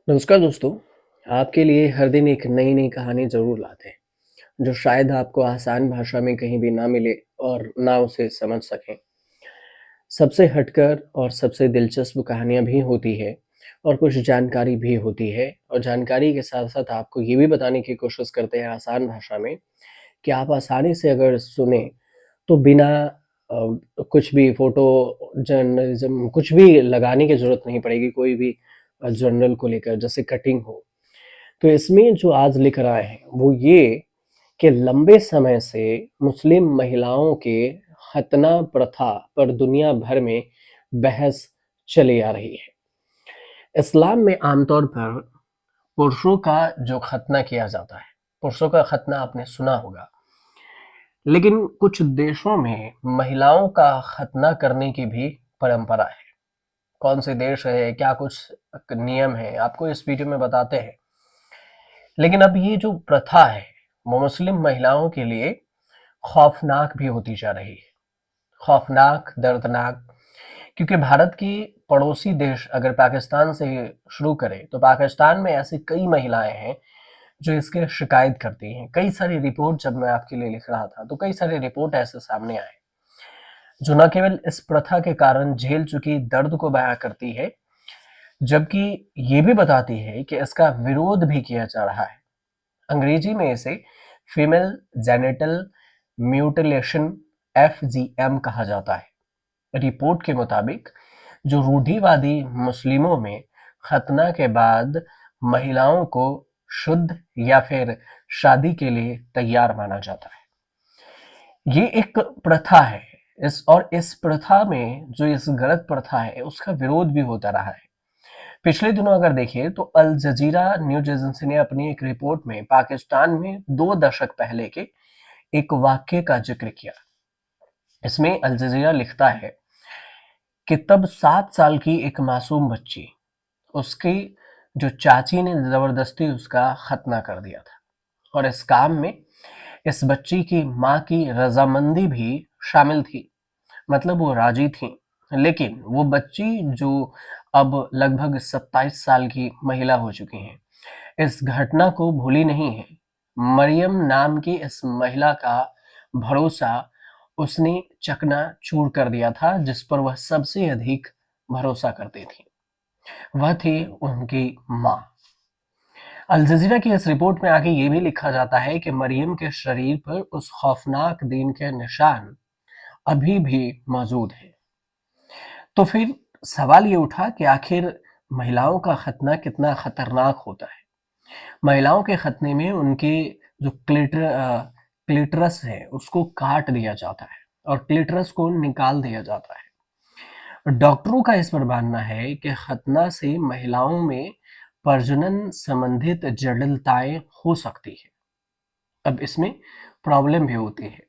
नमस्कार दोस्तों, आपके लिए हर दिन एक नई-नई कहानी ज़रूर लाते हैं, जो शायद आपको आसान भाषा में कहीं भी ना मिले और ना उसे समझ सकें। सबसे हटकर और सबसे दिलचस्प कहानियाँ भी होती है और कुछ जानकारी भी होती है और जानकारी के साथ-साथ आपको ये भी बताने की कोशिश करते हैं आसान भाषा में कि आप आसानी से अगर सुने तो बिना कुछ भी फ़ोटो जर्नलिज़्म कुछ भी लगाने की ज़रूरत नहीं पड़ेगी, कोई भी जर्नल को लेकर जैसे कटिंग हो। तो इसमें जो आज लिख रहा है वो ये कि लंबे समय से मुस्लिम महिलाओं के खतना प्रथा पर दुनिया भर में बहस चली आ रही है। इस्लाम में आमतौर पर पुरुषों का जो खतना किया जाता है, पुरुषों का खतना आपने सुना होगा, लेकिन कुछ देशों में महिलाओं का खतना करने की भी परंपरा है। कौन से देश है, क्या कुछ नियम है, आपको इस वीडियो में बताते हैं। लेकिन अब ये जो प्रथा है वो मुस्लिम महिलाओं के लिए खौफनाक भी होती जा रही है। खौफनाक, दर्दनाक, क्योंकि भारत की पड़ोसी देश अगर पाकिस्तान से शुरू करें तो पाकिस्तान में ऐसी कई महिलाएं हैं जो इसके शिकायत करती हैं। कई सारी रिपोर्ट जब मैं आपके लिए लिख रहा था तो कई सारे रिपोर्ट ऐसे सामने आए जो न केवल इस प्रथा के कारण झेल चुकी दर्द को बयां करती है, जबकि ये भी बताती है कि इसका विरोध भी किया जा रहा है। अंग्रेजी में इसे फीमेल जेनिटल म्यूटिलेशन FGM कहा जाता है। रिपोर्ट के मुताबिक जो रूढ़िवादी मुस्लिमों में खतना के बाद महिलाओं को शुद्ध या फिर शादी के लिए तैयार माना जाता है, ये एक प्रथा है। इस प्रथा में जो इस गलत प्रथा है उसका विरोध भी होता रहा है। पिछले दिनों अगर देखिए तो अल जजीरा न्यूज एजेंसी ने अपनी एक रिपोर्ट में पाकिस्तान में 2 दशक पहले के एक वाक्य का जिक्र किया। इसमें अल जजीरा लिखता है कि तब 7 साल की एक मासूम बच्ची, उसकी जो चाची ने जबरदस्ती उसका खतना कर दिया था और इस काम में इस बच्ची की माँ की रजामंदी भी शामिल थी। मतलब वो राजी थी, लेकिन वो बच्ची जो अब लगभग 27 साल की महिला हो चुकी हैं, इस घटना को भूली नहीं है। मरियम नाम की इस महिला का भरोसा उसने चकनाचूर कर दिया था, जिस पर वह सबसे अधिक भरोसा करती थी। वह थी उनकी माँ। अल जजीरा की इस रिपोर्ट में आगे ये भी लिखा जाता है कि मरियम के शरीर पर उस खौफनाक दिन के निशान अभी भी मौजूद हैं। तो फिर सवाल ये उठा कि आखिर महिलाओं का खतना कितना खतरनाक होता है। महिलाओं के खतने में उनके जो क्लिटरस है उसको काट दिया जाता है और क्लिटरस को निकाल दिया जाता है। डॉक्टरों का इस पर मानना है कि खतना से महिलाओं में प्रजनन संबंधित जटिलताएं हो सकती है। अब इसमें प्रॉब्लम भी होती है,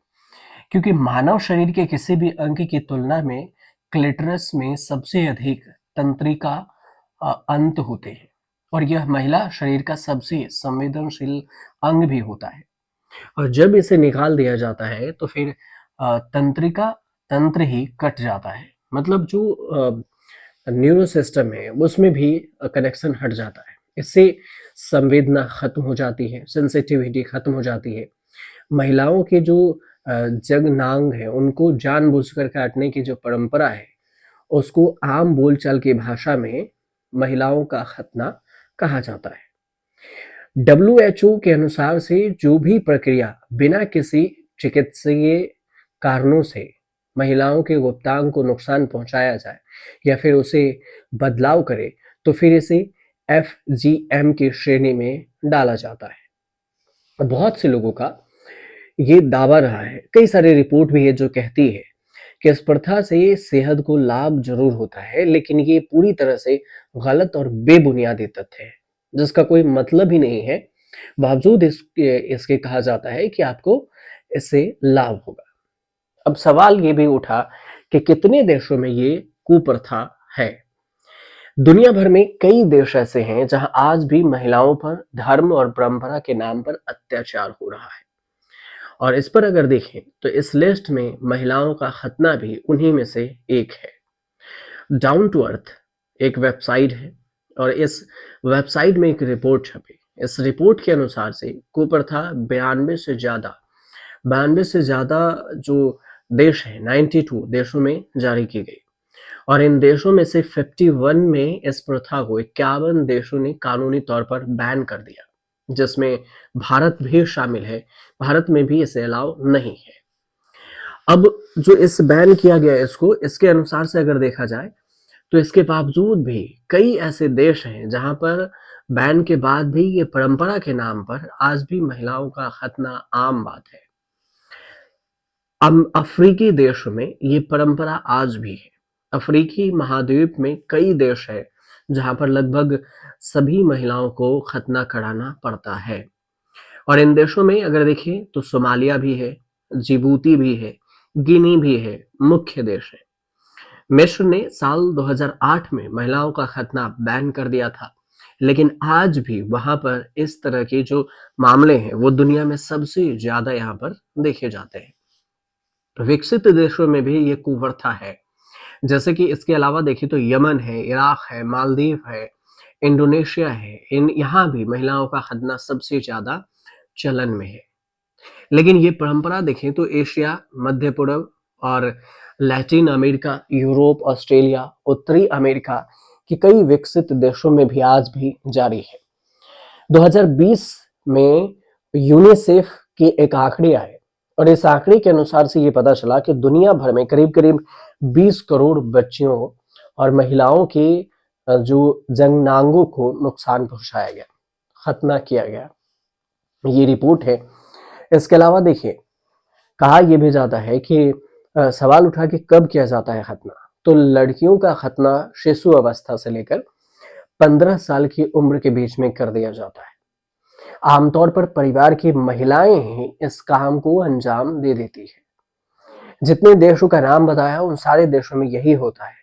क्योंकि मानव शरीर के किसी भी अंग की तुलना में क्लिटरस में सबसे अधिक तंत्रिका अंत होते हैं और यह महिला शरीर का सबसे संवेदनशील अंग भी होता है। और जब इसे निकाल दिया जाता है तो फिर तंत्रिका तंत्र ही कट जाता है। मतलब जो न्यूरो सिस्टम है उसमें भी कनेक्शन हट जाता है। इससे संवेदना खत्म हो जाती है, सेंसिटिविटी खत्म हो जाती है। महिलाओं के जो जगनांग है उनको जानबूझकर काटने की जो परंपरा है उसको आम बोलचाल की भाषा में महिलाओं का खतना कहा जाता है। WHO के अनुसार से जो भी प्रक्रिया बिना किसी चिकित्सीय कारणों से महिलाओं के गुप्तांग को नुकसान पहुंचाया जाए या फिर उसे बदलाव करे तो फिर इसे FGM की श्रेणी में डाला जाता है। बहुत से लोगों का ये दावा रहा है, कई सारी रिपोर्ट भी है जो कहती है कि इस प्रथा से सेहत को लाभ जरूर होता है, लेकिन ये पूरी तरह से गलत और बेबुनियादी तथ्य है जिसका कोई मतलब ही नहीं है। बावजूद इसके कहा जाता है कि आपको इससे लाभ होगा। अब सवाल ये भी उठा कि कितने देशों में ये कुप्रथा है। दुनिया भर में कई देश ऐसे हैं जहां आज भी महिलाओं पर धर्म और परंपरा के नाम पर अत्याचार हो रहा है। और इस पर अगर देखें तो इस लिस्ट में महिलाओं का खतना भी उन्हीं में से एक है। डाउन टू अर्थ एक वेबसाइट है और इस वेबसाइट में एक रिपोर्ट छपी। इस रिपोर्ट के अनुसार से कुप्रथा 92 से ज़्यादा जो देश हैं 92 देशों में जारी की गई और इन देशों में से 51 में इस प्रथा को 51 देशों ने कानूनी तौर पर बैन कर दिया, जिसमें भारत भी शामिल है। भारत में भी इसे अलाउ नहीं है। अब जो इस बैन किया गया है इसको, इसके अनुसार से अगर देखा जाए तो इसके बावजूद भी कई ऐसे देश हैं जहां पर बैन के बाद भी ये परंपरा के नाम पर आज भी महिलाओं का खतना आम बात है। अफ्रीकी देशों में ये परंपरा आज भी है। अफ्रीकी महाद्वीप में कई देश है जहां पर लगभग सभी महिलाओं को खतना कराना पड़ता है और इन देशों में अगर देखें तो सोमालिया भी है, जिबूती भी है, गिनी भी है, मुख्य देश है। मिस्र ने साल 2008 में महिलाओं का खतना बैन कर दिया था, लेकिन आज भी वहां पर इस तरह के जो मामले हैं वो दुनिया में सबसे ज्यादा यहाँ पर देखे जाते हैं। विकसित देशों में भी ये कुप्रथा है। जैसे कि इसके अलावा देखें तो यमन है, इराक है, मालदीव है, इंडोनेशिया है, इन यहाँ भी महिलाओं का खतना सबसे ज्यादा चलन में है। लेकिन ये परंपरा देखें तो एशिया, मध्य पूर्व और लैटिन अमेरिका, यूरोप, ऑस्ट्रेलिया, उत्तरी अमेरिका के कई विकसित देशों में भी आज भी जारी है। 2020 में यूनिसेफ के एक आंकड़े आए और इस आंकड़े के अनुसार से ये पता चला कि दुनिया भर में करीब करीब 20 करोड़ बच्चियों और महिलाओं के जो जंगनांगों को नुकसान पहुंचाया गया, खतना किया गया। ये रिपोर्ट है। इसके अलावा देखिए, कहा यह भी जाता है कि सवाल उठा कि कब किया जाता है खतना, तो लड़कियों का खतना शिशु अवस्था से लेकर 15 साल की उम्र के बीच में कर दिया जाता है। आमतौर पर परिवार की महिलाएं ही इस काम को अंजाम दे देती है। जितने देशों का नाम बताया उन सारे देशों में यही होता है।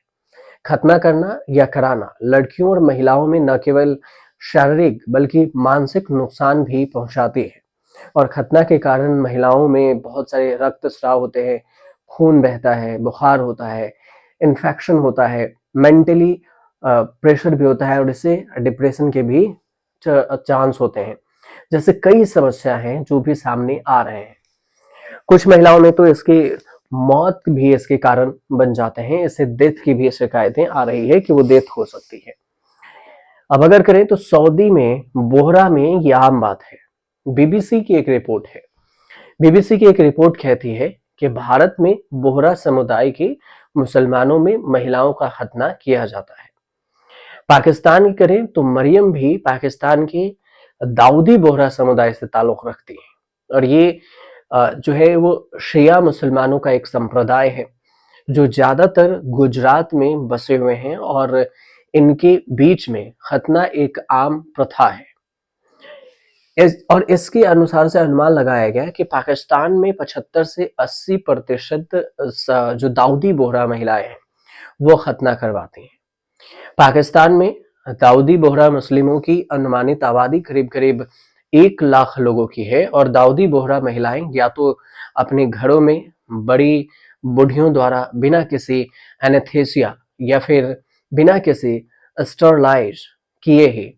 खतना करना या कराना लड़कियों और महिलाओं में न केवल शारीरिक बल्कि मानसिक नुकसान भी पहुंचाती है और खतना के कारण महिलाओं में बहुत सारे रक्तस्राव होते हैं, खून बहता है, बुखार होता है, इन्फेक्शन होता है, मेंटली प्रेशर भी होता है और इससे डिप्रेशन के भी चांस होते हैं। जैसे कई समस्या हैं जो भी सामने आ रहे हैं। कुछ महिलाओं में तो इसकी मौत भी इसके कारण बन जाते हैं। इससे डेथ की भी शिकायतें आ रही है कि वो डेथ हो सकती है। अब अगर करें तो सऊदी में बोहरा में ये आम बात है। बीबीसी की एक रिपोर्ट है। बीबीसी की एक रिपोर्ट कहती है कि भारत में बोहरा समुदाय के मुसलमानों में महिलाओं का खतना किया जाता है। पाकिस्तान की करें तो मरियम भी पाकिस्तान के दाऊदी बोहरा समुदाय से ताल्लुक रखती है और ये जो है वो शिया मुसलमानों का एक संप्रदाय है जो ज्यादातर गुजरात में बसे हुए हैं और इनके बीच में खतना एक आम प्रथा है। और इसके अनुसार से अनुमान लगाया गया कि पाकिस्तान में 75 से 80% जो दाऊदी बोहरा महिलाएं हैं वो खतना करवाती हैं। पाकिस्तान में दाऊदी बोहरा मुस्लिमों की अनुमानित आबादी करीब करीब 1 लाख लोगों की है और दाऊदी बोहरा महिलाएं या तो अपने घरों में बड़ी बुढ़ियों द्वारा बिना किसी एनेस्थीसिया या फिर बिना किसी स्टरलाइज किए ही,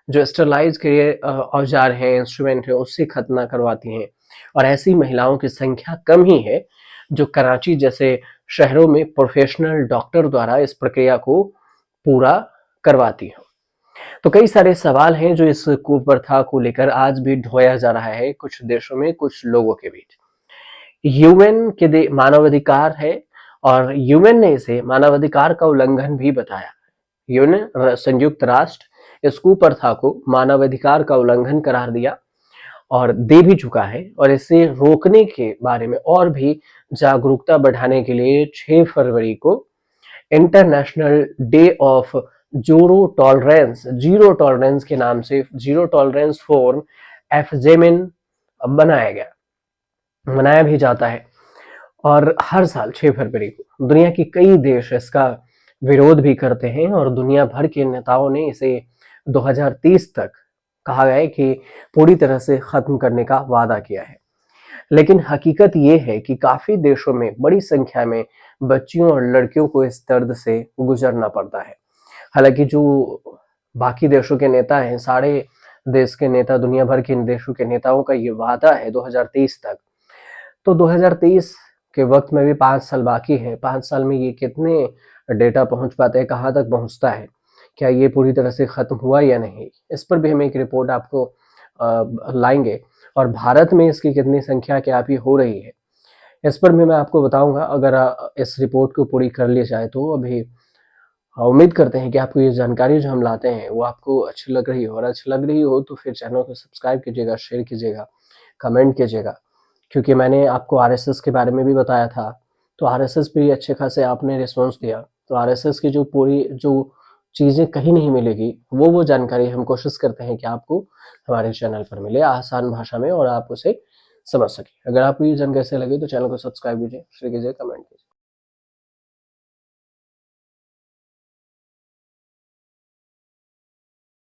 जो स्टरलाइज के औजार हैं, इंस्ट्रूमेंट है, उससे खतना करवाती हैं और ऐसी महिलाओं की संख्या कम ही है जो कराची जैसे शहरों में प्रोफेशनल डॉक्टर द्वारा इस प्रक्रिया को पूरा करवाती हो। तो कई सारे सवाल हैं जो इस कुप्रथा को लेकर आज भी ढोया जा रहा है कुछ देशों में, कुछ लोगों के बीच। यूएन के मानवाधिकार है और यूएन ने इसे मानवाधिकार का उल्लंघन भी बताया। यूएन संयुक्त राष्ट्र इस कुप्रथा को मानवाधिकार का उल्लंघन करार दिया और दे भी चुका है और इसे रोकने के बारे में और भी जागरूकता बढ़ाने के लिए 6 फरवरी को international day of zero tolerance के नाम से जीरो टॉलरेंस फॉर एफजेमिन मनाया भी जाता है और हर साल 6 फरवरी को दुनिया के कई देश इसका विरोध भी करते हैं और दुनिया भर के नेताओं ने इसे 2030 तक कहा गया है कि पूरी तरह से खत्म करने का वादा किया है। लेकिन हकीकत ये है कि काफी देशों में बड़ी संख्या में बच्चियों और लड़कियों को इस दर्द से गुजरना पड़ता है। हालांकि जो बाकी देशों के नेता हैं, सारे देश के नेता, दुनिया भर के देशों के नेताओं का ये वादा है 2023 तक। तो 2023 के वक्त में भी 5 साल बाकी है। 5 साल में ये कितने डेटा पहुंच पाते हैं, कहाँ तक पहुंचता है, क्या ये पूरी तरह से खत्म हुआ या नहीं, इस पर भी हम एक रिपोर्ट आपको लाएंगे। और भारत में इसकी कितनी संख्या क्या भी हो रही है, इस पर भी मैं आपको बताऊंगा, अगर इस रिपोर्ट को पूरी कर ली जाए तो। अभी उम्मीद करते हैं कि आपको ये जानकारी जो हम लाते हैं वो आपको अच्छी लग रही हो, और अच्छी लग रही हो तो फिर चैनल को सब्सक्राइब कीजिएगा, शेयर कीजिएगा, कमेंट कीजिएगा। क्योंकि मैंने आपको आरएसएस के बारे में भी बताया था, तो आरएसएस पे अच्छे खासे आपने रिस्पॉन्स दिया। तो आरएसएस की जो पूरी जो चीज़ें कहीं नहीं मिलेगी, वो जानकारी हम कोशिश करते हैं कि आपको हमारे चैनल पर मिले आसान भाषा में, और आप उसे समझ सकें। अगर आपको ये जानकारी कैसे लगी तो चैनल को सब्सक्राइब कीजिए, शेयर कीजिए, कमेंट कीजिए।